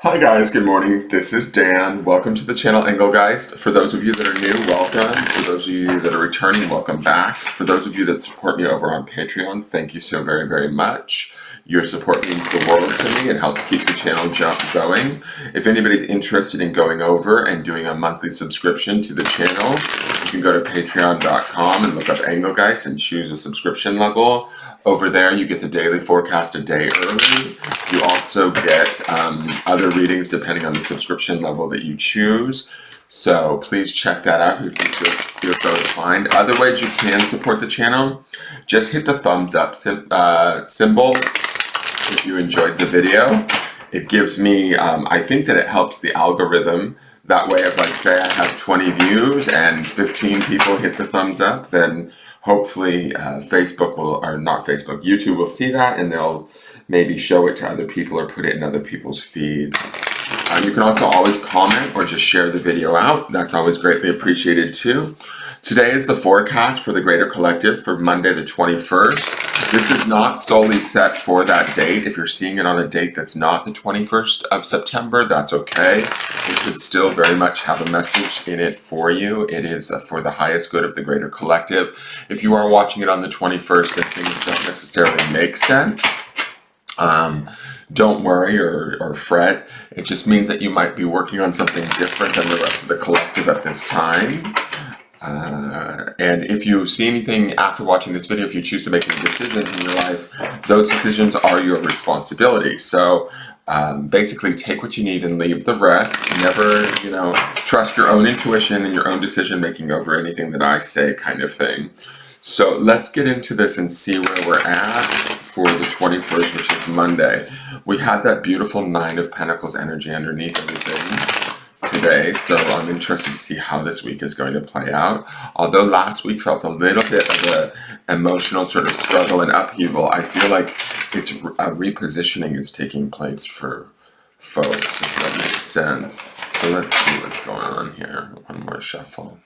Hi guys, good morning. This is Dan. Welcome to the channel Engelgeist. For those of you that are new, welcome. For those of you that are returning, welcome back. For those of you that support me over on Patreon, thank you so very, very much. Your support means the world to me. It helps keep the channel going. If anybody's interested in going over and doing a monthly subscription to the channel, you can go to patreon.com and look up Engelgeist and choose a subscription level. Over there, you get the daily forecast a day early. You also get other readings depending on the subscription level that you choose. So please check that out if you feel so inclined. Other ways you can support the channel, just hit the thumbs up symbol if you enjoyed the video. It gives me, I think that it helps the algorithm. That way, if like say I have 20 views and 15 people hit the thumbs up, then hopefully YouTube will see that and they'll maybe show it to other people or put it in other people's feeds. You can also always comment or just share the video out. That's always greatly appreciated too. Today is the forecast for the Greater Collective for Monday the 21st. This is not solely set for that date. If you're seeing it on a date that's not the 21st of September, that's okay. It could still very much have a message in it for you. It is for the highest good of the Greater Collective. If you are watching it on the 21st and things don't necessarily make sense, don't worry or fret. It just means that you might be working on something different than the rest of the collective at this time. And if you see anything after watching this video, if you choose to make any decisions in your life, those decisions are your responsibility. So basically take what you need and leave the rest. Never, trust your own intuition and your own decision making over anything that I say, kind of thing. So let's get into this and see where we're at for the 21st, which is Monday. We had that beautiful Nine of Pentacles energy underneath everything today, so I'm interested to see how this week is going to play out. Although last week felt a little bit of an emotional sort of struggle and upheaval, I feel like it's a repositioning is taking place for folks, if that makes sense. So let's see what's going on here. One more shuffle.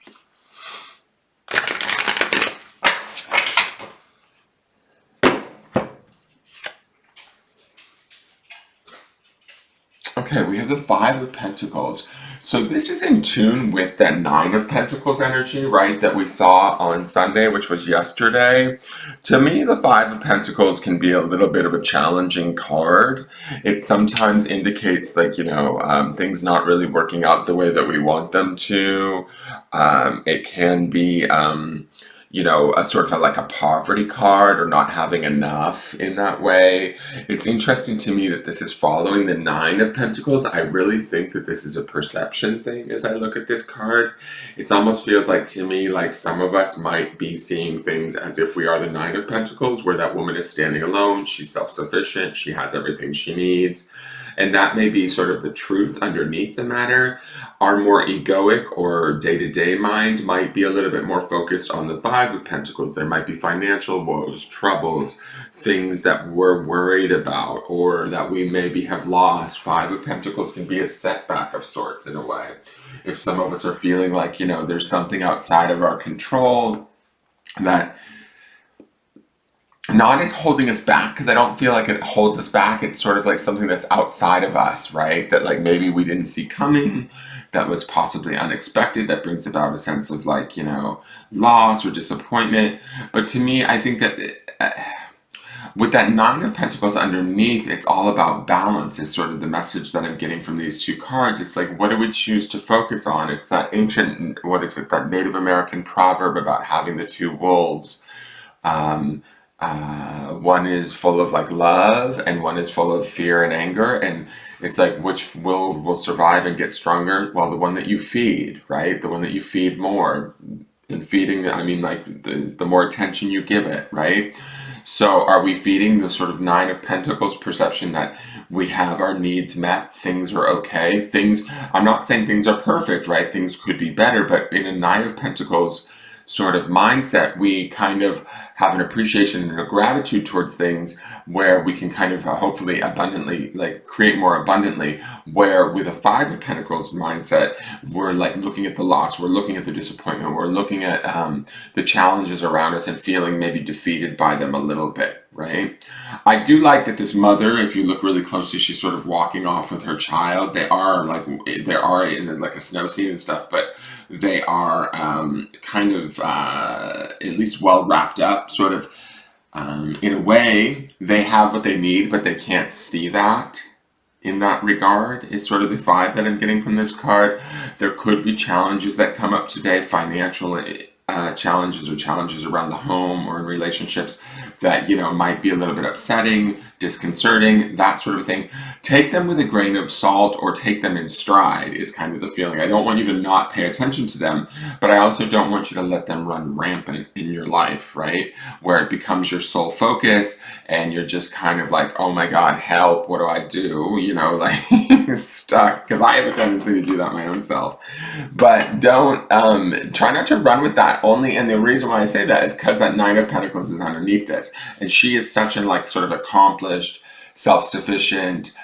Okay, we have the Five of Pentacles. So this is in tune with that Nine of Pentacles energy, right, that we saw on Sunday, which was yesterday. To me, the Five of Pentacles can be a little bit of a challenging card. It sometimes indicates like, things not really working out the way that we want them to. It can be a sort of like a poverty card or not having enough in that way. It's interesting to me that this is following the Nine of Pentacles. I really think that this is a perception thing as I look at this card. It almost feels like to me like some of us might be seeing things as if we are the Nine of Pentacles, where that woman is standing alone, she's self-sufficient, she has everything she needs. And that may be sort of the truth underneath the matter. Our more egoic or day-to-day mind might be a little bit more focused on the Five of Pentacles. There might be financial woes, troubles, things that we're worried about or that we maybe have lost. Five of Pentacles can be a setback of sorts in a way. If some of us are feeling like, there's something outside of our control that not as holding us back, because I don't feel like it holds us back. It's sort of like something that's outside of us, right? That like maybe we didn't see coming, that was possibly unexpected, that brings about a sense of like, loss or disappointment. But to me, I think that with that Nine of Pentacles underneath, it's all about balance is sort of the message that I'm getting from these two cards. It's like, what do we choose to focus on? It's that ancient, that Native American proverb about having the two wolves. One is full of like love and one is full of fear and anger, and it's like which will survive and get stronger. Well, the one that you feed, right? The one that you feed more. And feeding, I mean like the more attention you give it, right? So are we feeding the sort of Nine of Pentacles perception that we have our needs met, things are okay, I'm not saying things are perfect, right? Things could be better, but in a Nine of Pentacles sort of mindset, we kind of have an appreciation and a gratitude towards things where we can kind of hopefully abundantly, like create more abundantly, where with a Five of Pentacles mindset, we're like looking at the loss, we're looking at the disappointment, we're looking at the challenges around us and feeling maybe defeated by them a little bit, right? I do like that this mother, if you look really closely, she's sort of walking off with her child. They are in like a snow scene and stuff, but they are kind of at least well wrapped up, sort of in a way. They have what they need, but they can't see that. In that regard is sort of the vibe that I'm getting from this card. There could be challenges that come up today, financial challenges or challenges around the home or in relationships that, you know, might be a little bit upsetting, disconcerting, that sort of thing. Take them with a grain of salt or take them in stride is kind of the feeling. I don't want you to not pay attention to them, but I also don't want you to let them run rampant in your life, right? Where it becomes your sole focus and you're just kind of like, oh my God, help, what do I do? You know, like stuck, because I have a tendency to do that my own self. But don't, try not to run with that only. And the reason why I say that is because that Nine of Pentacles is underneath this. And she is such an like sort of accomplished, self-sufficient,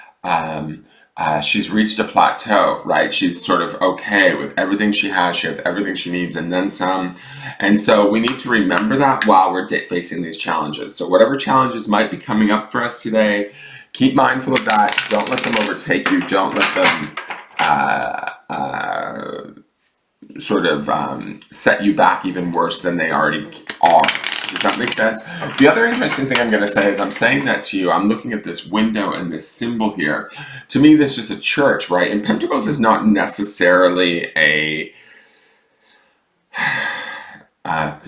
she's reached a plateau, right? She's sort of okay with everything she has everything she needs and then some. And so we need to remember that while we're facing these challenges. So whatever challenges might be coming up for us today, keep mindful of that. Don't let them overtake you. Don't let them sort of set you back even worse than they already are. Does that make sense? The other interesting thing I'm going to say is I'm saying that to you. I'm looking at this window and this symbol here. To me, this is a church, right? And Pentacles is not necessarily a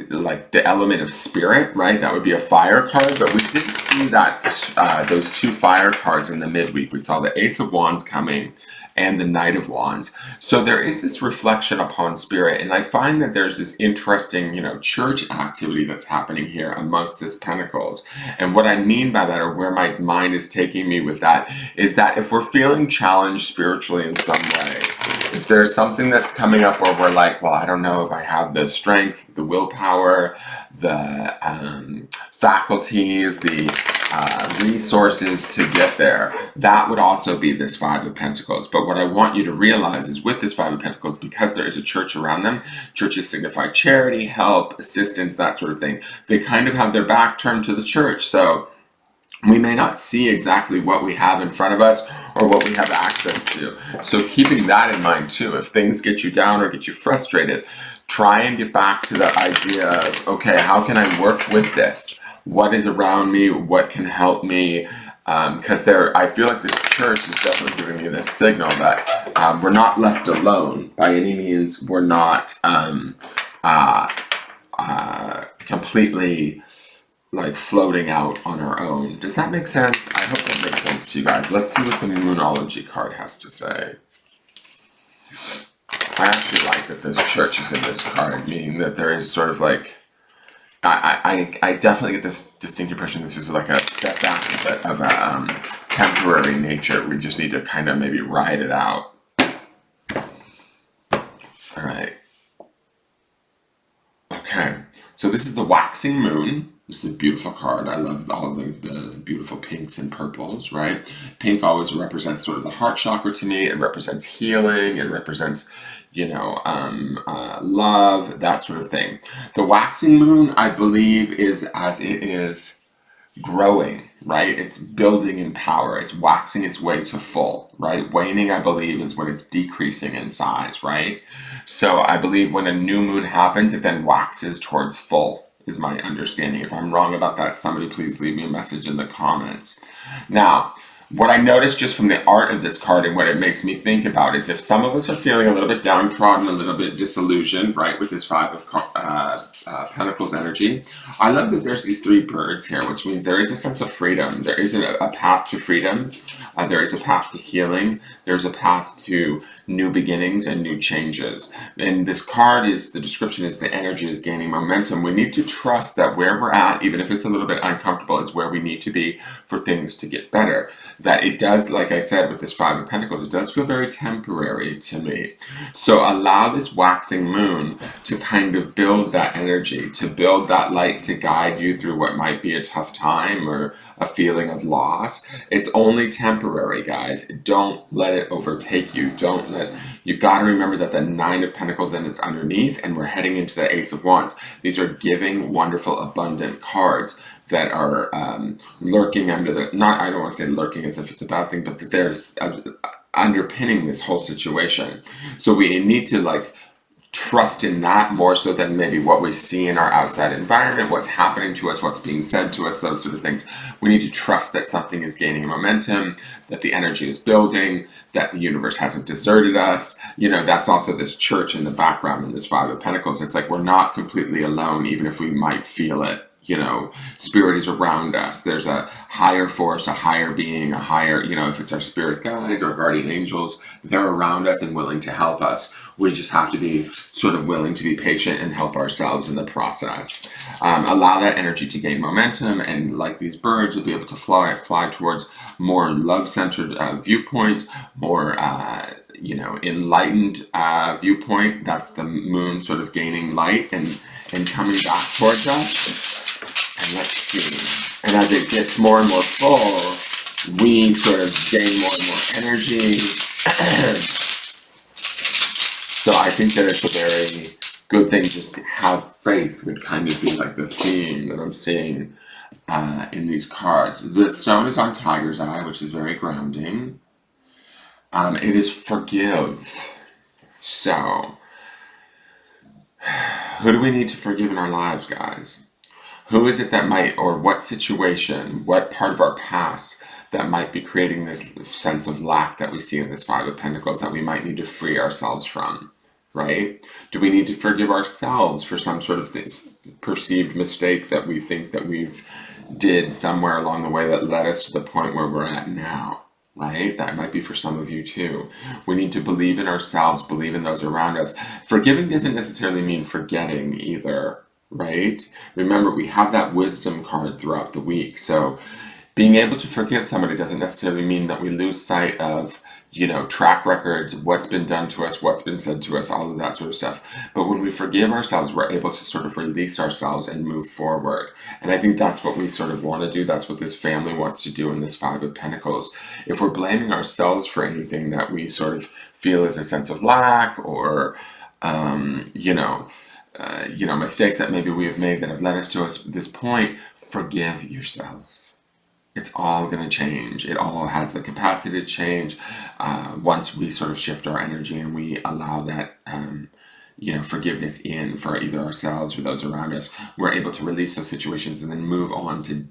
like the element of spirit, right? That would be a fire card, but we did see that those two fire cards in the midweek. We saw the Ace of Wands coming and the Knight of Wands. So there is this reflection upon spirit, and I find that there's this interesting, you know, church activity that's happening here amongst this Pentacles. And what I mean by that, or where my mind is taking me with that, is that if we're feeling challenged spiritually in some way, if there's something that's coming up where we're like, well, I don't know if I have the strength, the willpower, the faculties, the resources to get there, that would also be this Five of Pentacles. But what I want you to realize is with this Five of Pentacles, because there is a church around them, churches signify charity, help, assistance, that sort of thing. They kind of have their back turned to the church. So we may not see exactly what we have in front of us or what we have access to. So keeping that in mind too, if things get you down or get you frustrated, try and get back to the idea of, okay, how can I work with this? What is around me? What can help me? Because I feel like this church is definitely giving me this signal that we're not left alone by any means. We're not completely like floating out on our own. Does that make sense? I hope that makes sense to you guys. Let's see what the Moonology card has to say. I actually like that this church is in this card, meaning that there is sort of like, I definitely get this distinct impression this is like a step back but of a temporary nature. We just need to kind of maybe ride it out. All right. Okay, so this is the Waxing Moon. This is a beautiful card. I love all the beautiful pinks and purples, right? Pink always represents sort of the heart chakra to me. It represents healing. It represents, you know, love, that sort of thing. The Waxing Moon, I believe, is as it is growing, right? It's building in power. It's waxing its way to full, right? Waning, I believe, is when it's decreasing in size, right? So I believe when a new moon happens, it then waxes towards full, is my understanding. If I'm wrong about that, somebody please leave me a message in the comments. Now, what I noticed just from the art of this card and what it makes me think about is if some of us are feeling a little bit downtrodden, a little bit disillusioned, right, with this Five of Pentacles energy, I love that there's these three birds here, which means there is a sense of freedom. There is a path to freedom. There is a path to healing. There's a path to new beginnings and new changes. And this card is, the description is the energy is gaining momentum. We need to trust that where we're at, even if it's a little bit uncomfortable, is where we need to be for things to get better. That it does, like I said, with this Five of Pentacles, it does feel very temporary to me. So allow this waxing moon to kind of build that energy, to build that light to guide you through what might be a tough time or a feeling of loss. It's only temporary, guys. Don't let it overtake you. You got to remember that the Nine of Pentacles is underneath, and we're heading into the Ace of Wands. These are giving, wonderful, abundant cards. that are lurking under the, not, I don't want to say lurking as if it's a bad thing, but that there's underpinning this whole situation. So we need to like trust in that more so than maybe what we see in our outside environment, what's happening to us, what's being said to us, those sort of things. We need to trust that something is gaining momentum, that the energy is building, that the universe hasn't deserted us. You know, that's also this church in the background in this Five of Pentacles. It's like we're not completely alone, even if we might feel it. You know, spirit is around us. There's a higher force, a higher being, a higher, you know, if it's our spirit guides or guardian angels, they're around us and willing to help us. We just have to be sort of willing to be patient and help ourselves in the process. Allow that energy to gain momentum, and like these birds, you'll be able to fly towards more love-centered viewpoint, more you know, enlightened viewpoint. That's the moon sort of gaining light and coming back towards us. And let's see. And as it gets more and more full, we sort of gain more and more energy. So I think that it's a very good thing just to have faith would kind of be like the theme that I'm seeing in these cards. The stone is on Tiger's Eye, which is very grounding. It is forgive. So, who do we need to forgive in our lives, guys? Who is it that might, or what situation, what part of our past that might be creating this sense of lack that we see in this Five of Pentacles that we might need to free ourselves from, right? Do we need to forgive ourselves for some sort of this perceived mistake that we think that we've did somewhere along the way that led us to the point where we're at now? Right? That might be for some of you too. We need to believe in ourselves, believe in those around us. Forgiving doesn't necessarily mean forgetting either, right? Remember, we have that wisdom card throughout the week. So being able to forgive somebody doesn't necessarily mean that we lose sight of, you know, track records, what's been done to us, what's been said to us, all of that sort of stuff. But when we forgive ourselves, we're able to sort of release ourselves and move forward. And I think that's what we sort of want to do. That's what this family wants to do in this Five of Pentacles. If we're blaming ourselves for anything that we sort of feel is a sense of lack or, mistakes that maybe we have made that have led us to this point, forgive yourself. It's all going to change. It all has the capacity to change once we sort of shift our energy and we allow that, forgiveness in for either ourselves or those around us. We're able to release those situations and then move on to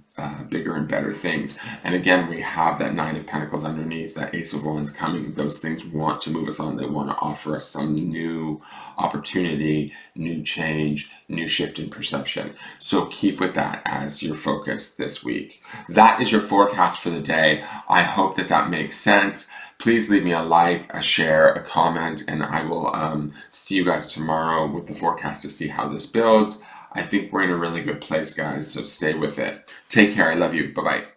bigger and better things. And again, we have that Nine of Pentacles underneath, that Ace of Wands coming. Those things want to move us on. They want to offer us some new opportunity, new change, new shift in perception. So keep with that as your focus this week. That is your forecast for the day. I hope that makes sense. Please leave me a like, a share, a comment, and I will see you guys tomorrow with the forecast to see how this builds. I think we're in a really good place, guys, so stay with it. Take care. I love you. Bye-bye.